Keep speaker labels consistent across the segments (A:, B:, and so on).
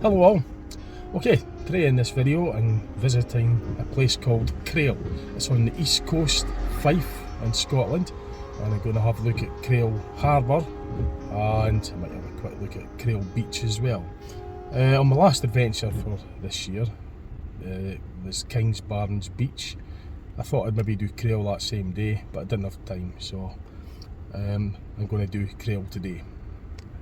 A: Hello all. Okay, today in this video I'm visiting a place called Crail. It's on the east coast, Fife in Scotland, and I'm going to have a look at Crail Harbour and I might have a quick look at Crail Beach as well. On my last adventure for this year was Kingsbarns Beach. I thought I'd maybe do Crail that same day, but I didn't have time, so I'm going to do Crail today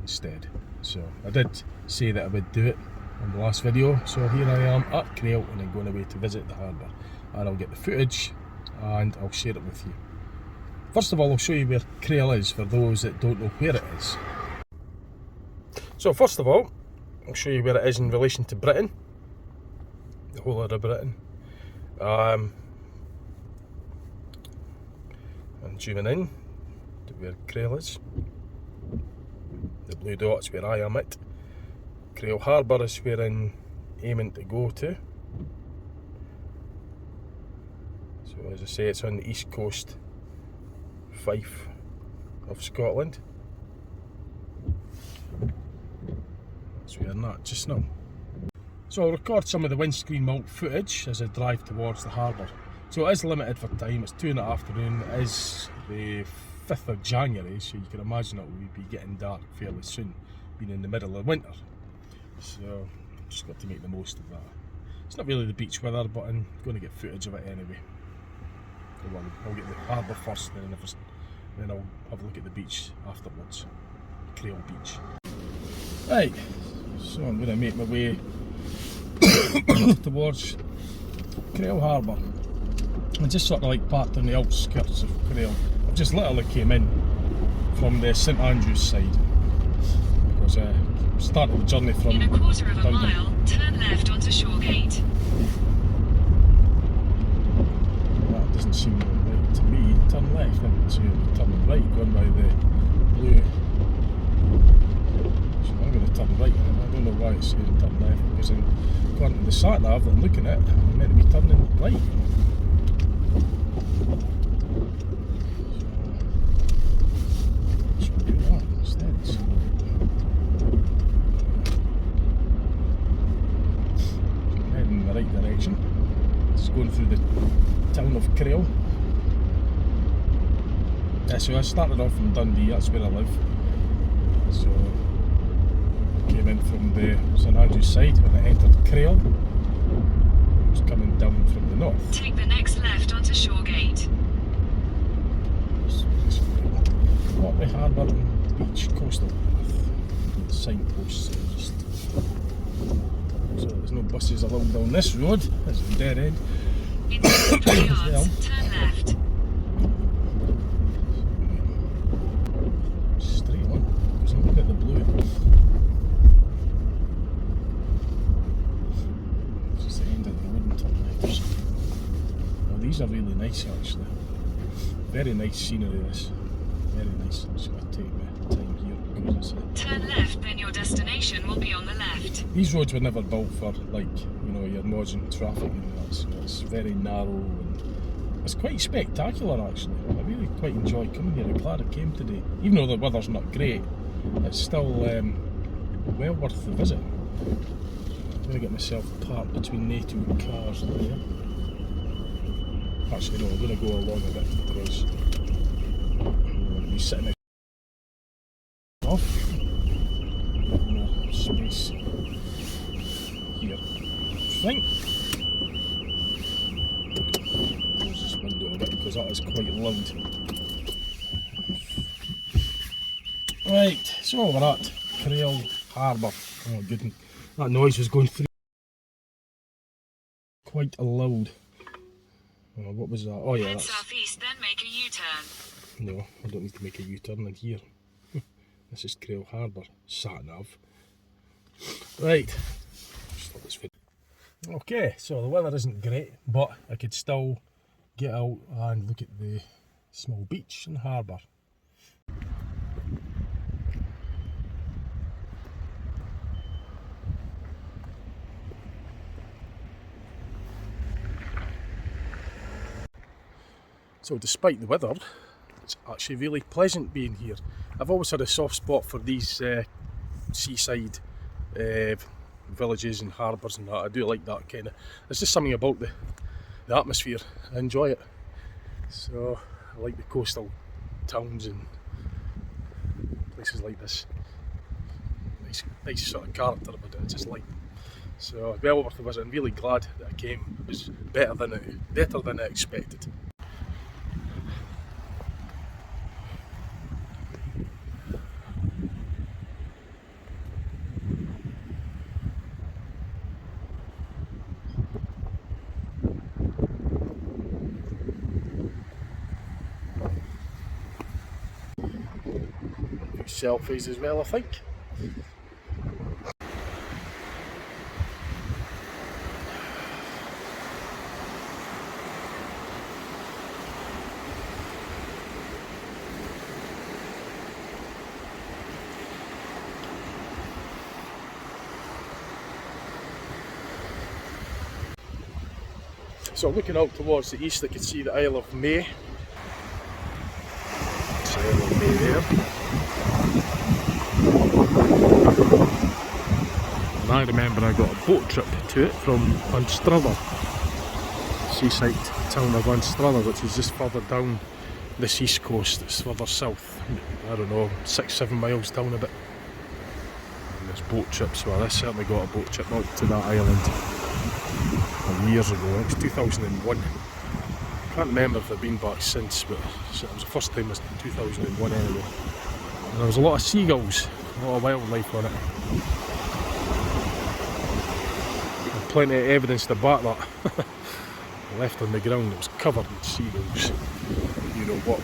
A: instead. So I did say that I would do it in the last video, so here I am at Crail and I'm going away to visit the harbour, and I'll get the footage and I'll share it with you. First of all, I'll show you where Crail is for those that don't know where it is. So first of all, I'll show you where it is in relation to Britain, the whole of Britain. I'm zooming in to where Crail is. The blue dot's where I am at. Crail Harbour is where I'm aiming to go to. So as I say, it's on the east coast, Fife of Scotland. That's where I'm at just now. So I'll record some of the windscreen mount footage as I drive towards the harbour. So it is limited for time, it's 2 in the afternoon, it is the 5th of January, so you can imagine it will be getting dark fairly soon, being in the middle of winter. So just got to make the most of that. It's not really the beach weather, but I'm going to get footage of it anyway. So I'll get the harbour first, then I'll have a look at the beach afterwards. Crail Beach. Right, so I'm going to make my way towards Crail Harbour. I'm just sort of like parked on the outskirts of Crail. I've just literally came in from the St Andrews side because I started the journey from
B: in a quarter of a
A: London.
B: mile, turn left onto Shoregate.
A: That doesn't seem right to me. Turn left, then to turn right, going by the blue. So I'm going to turn right. I don't know why it's saying turn left, because according to the sat nav that I'm looking at, I'm meant to be turning right. So do that instead. So I'm heading in the right direction. It's going through the town of Crail. Yeah, so I started off from Dundee, that's where I live. So I came in from the St Andrews side when I entered Crail. I was coming down from the north.
B: Take the next left onto Shoregate.
A: Watley Harbour and Beach Coastal with signposts. So there's no buses allowed down this road, it's a dead end.
B: In 200 yards,
A: well.
B: turn left.
A: Straight on, because I'm looking at the blue. It's just the end of the road and turn left. Well, these are really nice actually. Very nice scenery this. Very nice. I'm just going to take my time here because it's
B: Turn left, then your destination will be on the left.
A: these roads were never built for, like, you know, your modern traffic and that, so it's very narrow and it's quite spectacular actually. I really quite enjoy coming here. I'm glad I came today. Even though the weather's not great, it's still well worth the visit. I'm going to get myself parked between the two cars there. Actually no, I'm going to go along a bit because I'm going to be sitting off. More space here. I think. Close this window a bit because that is quite loud. Right, so we're at Crail Harbour. Oh goodness, that noise was going through quite loud. Oh, what was that? Oh yeah,
B: Head
A: that's...
B: southeast, then make a U-turn.
A: No, I don't need to make a U-turn in here. This is Crail Harbour, sat nav. Right, stop this video. Okay, so the weather isn't great, but I could still get out and look at the small beach and harbour. So despite the weather, it's actually really pleasant being here. I've always had a soft spot for these seaside villages and harbours and that. I do like that kind of. There's just something about the atmosphere. I enjoy it. So I like the coastal towns and places like this. Nice sort of character, but I just like them. So well worth a visit. I'm really glad that I came. It was better than I expected. Selfies as well, I think. So looking out towards the east, I can see the Isle of May. It's the Isle of May there. And I remember I got a boat trip to it from Anstruther, seaside town of Anstruther, which is just further down this east coast. It's further south, I don't know, 6-7 miles down a bit. And there's boat trips, well I certainly got a boat trip out to that island years ago. It was 2001. Can't remember if I've been back since, but it was the first time, was 2001 anyway. And there was a lot of seagulls, a lot of wildlife on it. And plenty of evidence to back that. Left on the ground, it was covered in seagulls. You know what?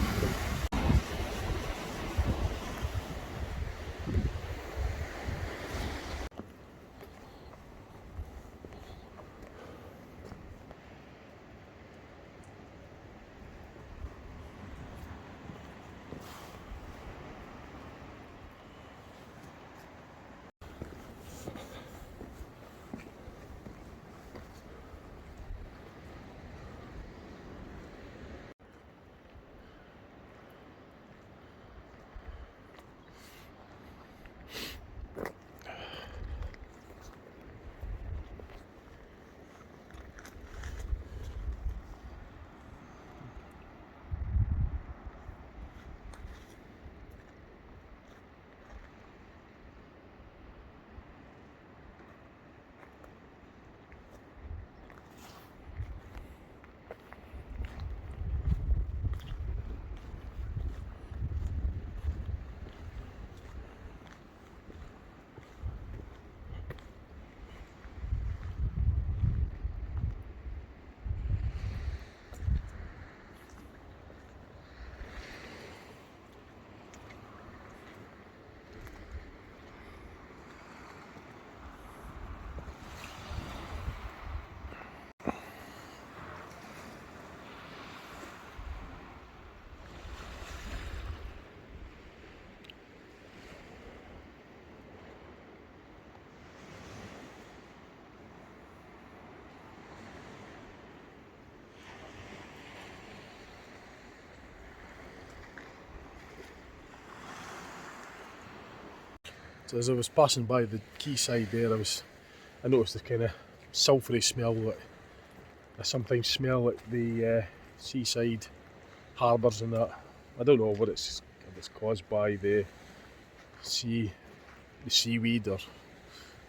A: So as I was passing by the quayside there, I noticed the kind of sulphury smell that I sometimes smell at the seaside harbours and that. I don't know if it's caused by the seaweed or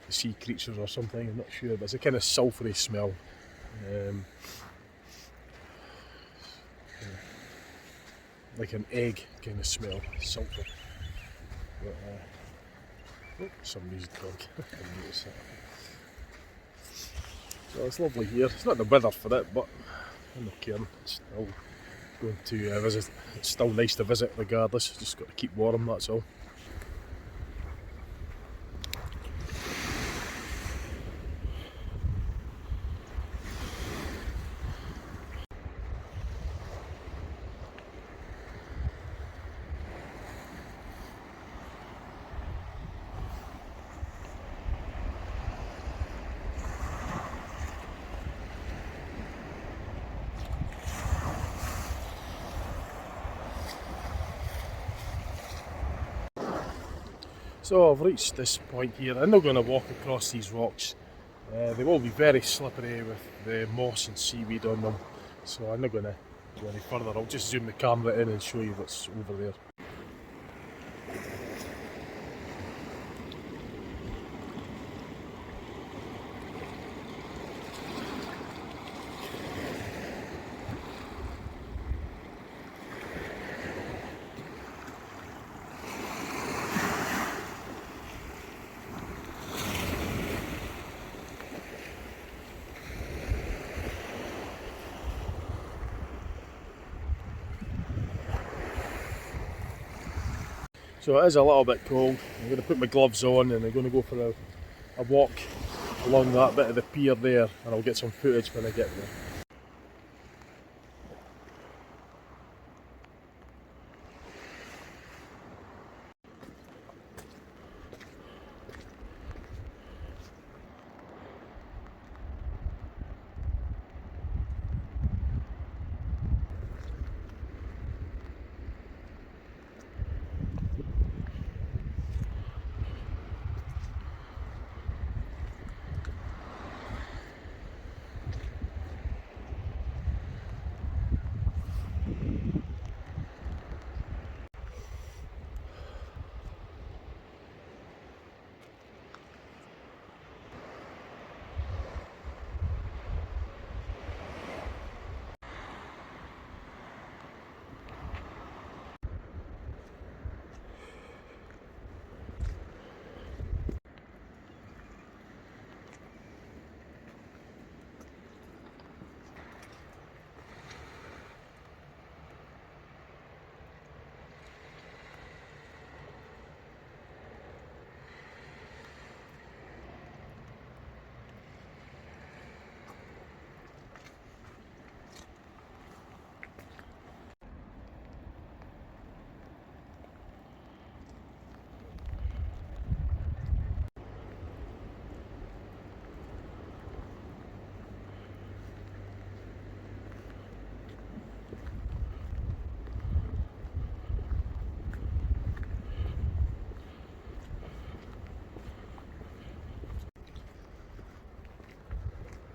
A: the sea creatures or something. I'm not sure, but it's a kind of sulphury smell. Like an egg kind of smell, sulphur. But, somebody's dog. I noticed that. So it's lovely here. It's not the weather for it, but I'm not caring. It's still going to visit. It's still nice to visit regardless. Just got to keep warm, that's all. So I've reached this point here. I'm not going to walk across these rocks. They will be very slippery with the moss and seaweed on them, so I'm not going to go any further. I'll just zoom the camera in and show you what's over there. So it is a little bit cold. I'm going to put my gloves on and I'm going to go for a walk along that bit of the pier there, and I'll get some footage when I get there.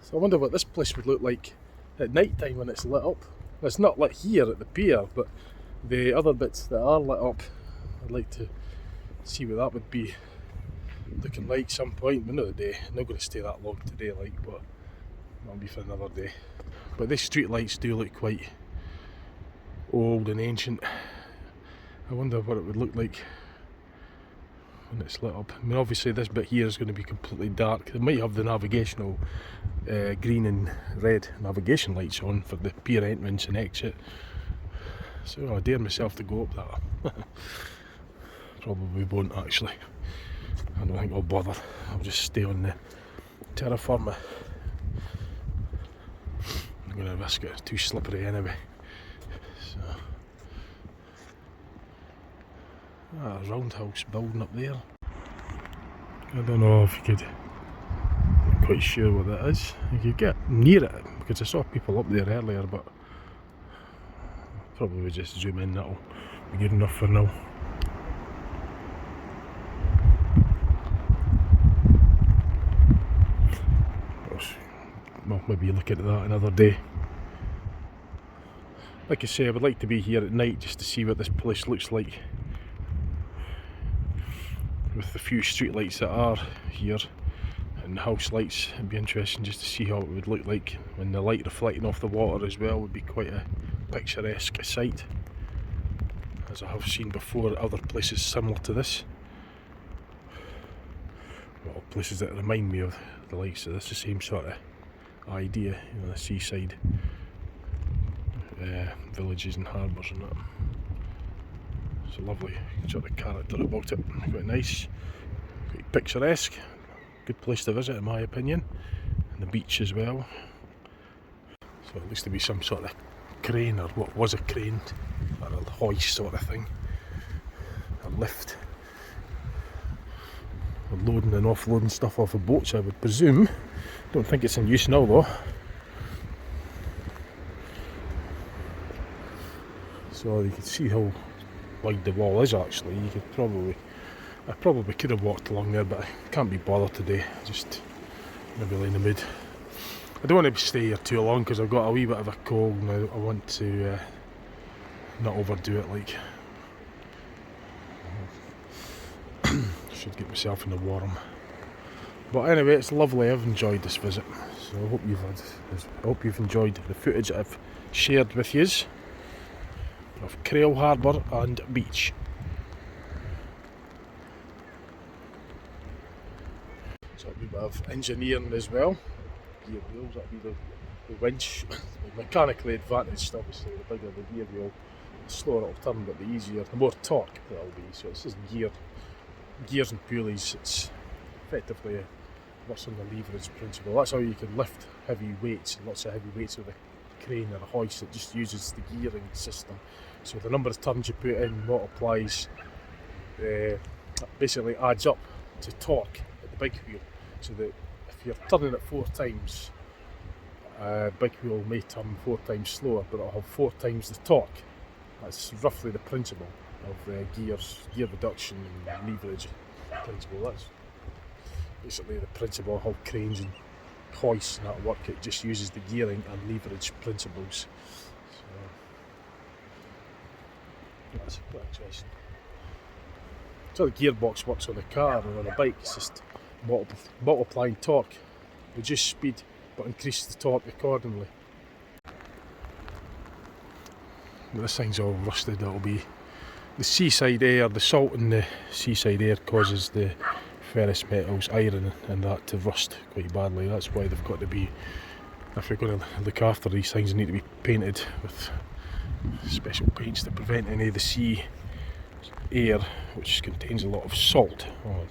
A: So I wonder what this place would look like at night time when it's lit up. Well, it's not lit here at the pier, but the other bits that are lit up, I'd like to see what that would be looking like some point. Another day. I'm not going to stay that long today, but that'll be for another day. But these street lights do look quite old and ancient. I wonder what it would look like when it's lit up. I mean, obviously this bit here is going to be completely dark. They might have the navigational green and red navigation lights on for the pier entrance and exit. So I dare myself to go up that. Probably won't actually. I don't think I'll bother. I'll just stay on the terra firma. I'm going to risk it. It's too slippery anyway. So, roundhouse building up there. I don't know if you could, I'm not quite sure what that is. You could get near it because I saw people up there earlier, but I'll probably just zoom in, that'll be good enough for now. Well, maybe look at that another day. Like I say, I would like to be here at night just to see what this place looks like. With the few street lights that are here and the house lights, it'd be interesting just to see how it would look like when the light reflecting off the water as well. Would be quite a picturesque sight, as I have seen before at other places similar to this. Well, places that remind me of the likes of this, the same sort of idea, you know, the seaside villages and harbours and that. It's a lovely sort of character about it, quite nice, quite picturesque, good place to visit in my opinion, and the beach as well. So it looks to be some sort of crane, or what was a crane, or a hoist sort of thing, a lift, loading and offloading stuff off of boats I would presume. Don't think it's in use now though. So you can see how wide the wall is actually. You could probably, I probably could have walked along there, but I can't be bothered today. Just not really in the mood. I don't want to stay here too long because I've got a wee bit of a cold now. I want to not overdo it, like. Should get myself in the warm. But anyway, it's lovely. I've enjoyed this visit, so I hope you've enjoyed the footage that I've shared with you of Crail Harbour and beach. So a wee bit of engineering as well. Gear wheels, that'll be the winch. Mechanically advantaged, obviously. The bigger the gear wheel, the slower it'll turn, but the easier, the more torque that'll be. So it's just gears and pulleys. It's effectively works on the leverage principle. That's how you can lift heavy weights, lots of heavy weights with a crane or a hoist. It just uses the gearing system. So the number of turns you put in multiplies, basically adds up to torque at the big wheel. So that if you're turning it 4 times, big wheel may turn 4 times slower, but it'll have 4 times the torque. That's roughly the principle of gear reduction and leverage principle. That's basically the principle of how cranes and hoists and that work. It just uses the gearing and leverage principles. So that's quite interesting. So the gearbox works on a car or on a bike. It's just multiplying torque, reduce speed but increase the torque accordingly. This thing's all rusted. It'll be the seaside air, the salt in the seaside air causes the ferrous metals, iron and that to rust quite badly. That's why they've got to be, if you're going to look after these things, they need to be painted with special paints to prevent any of the sea air, which contains a lot of salt.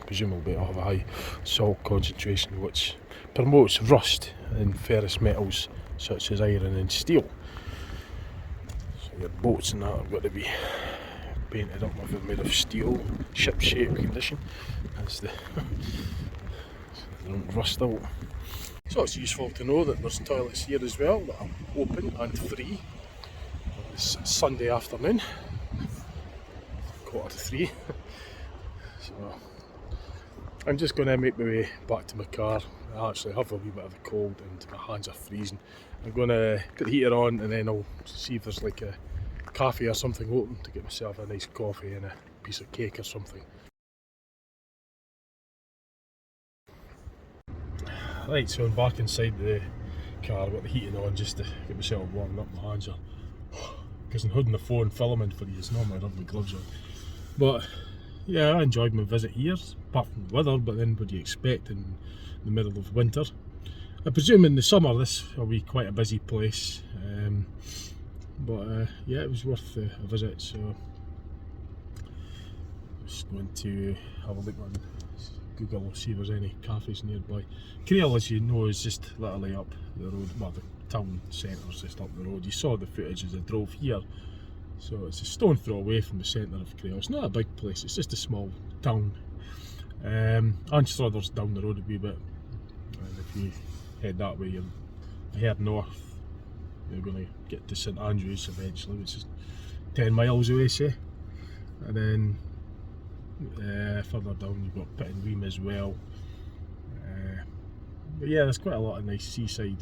A: Presumably it'll have a high salt concentration, which promotes rust in ferrous metals such as iron and steel. So your boats and that have got to be painted up if they're made of steel, ship shape condition, as they don't rust out. So it's useful to know that there's toilets here as well that are open and free on this Sunday afternoon, 2:45. So I'm just going to make my way back to my car. I actually have a wee bit of a cold and my hands are freezing. I'm going to put the heater on and then I'll see if there's like a cafe or something open to get myself a nice coffee and a piece of cake or something. Right, so I'm back inside the car. I've got the heating on just to get myself warmed up. My hands are, because I'm holding the phone filming for you, it's normally I don't have my gloves on. But yeah, I enjoyed my visit here, apart from the weather, but then what do you expect in the middle of winter? I presume in the summer this will be quite a busy place. But yeah, it was worth a visit, so just going to have a look on Google, see if there's any cafes nearby. Crail, as you know, is just literally up the road. Well, the town centre's just up the road. You saw the footage as I drove here, so it's a stone throw away from the centre of Crail. It's not a big place, it's just a small town. Anstruther's down the road a wee bit, and if you head that way, you head north, you're going to get to St Andrews eventually, which is 10 miles away, say. And then further down you've got Pittenweem as well. But yeah, there's quite a lot of nice seaside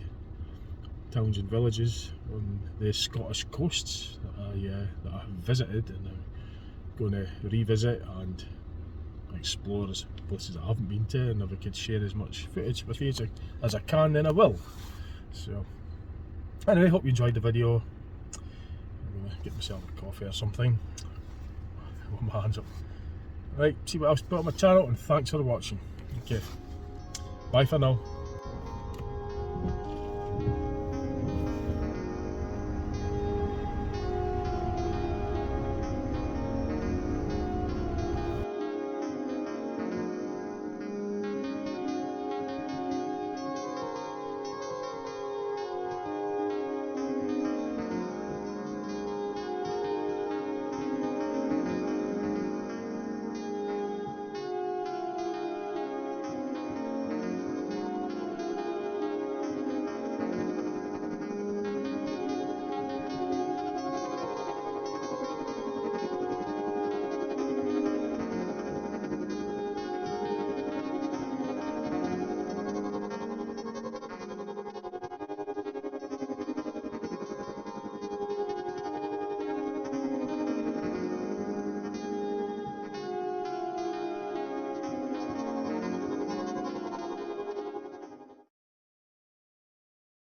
A: towns and villages on the Scottish coasts that I have visited and I'm going to revisit and explore as places I haven't been to, and if I could share as much footage with you as I can, then I will. So anyway, hope you enjoyed the video. I'm going to get myself a coffee or something. I want my hands up. Right, see what else to put on my channel, and thanks for watching. Okay, bye for now.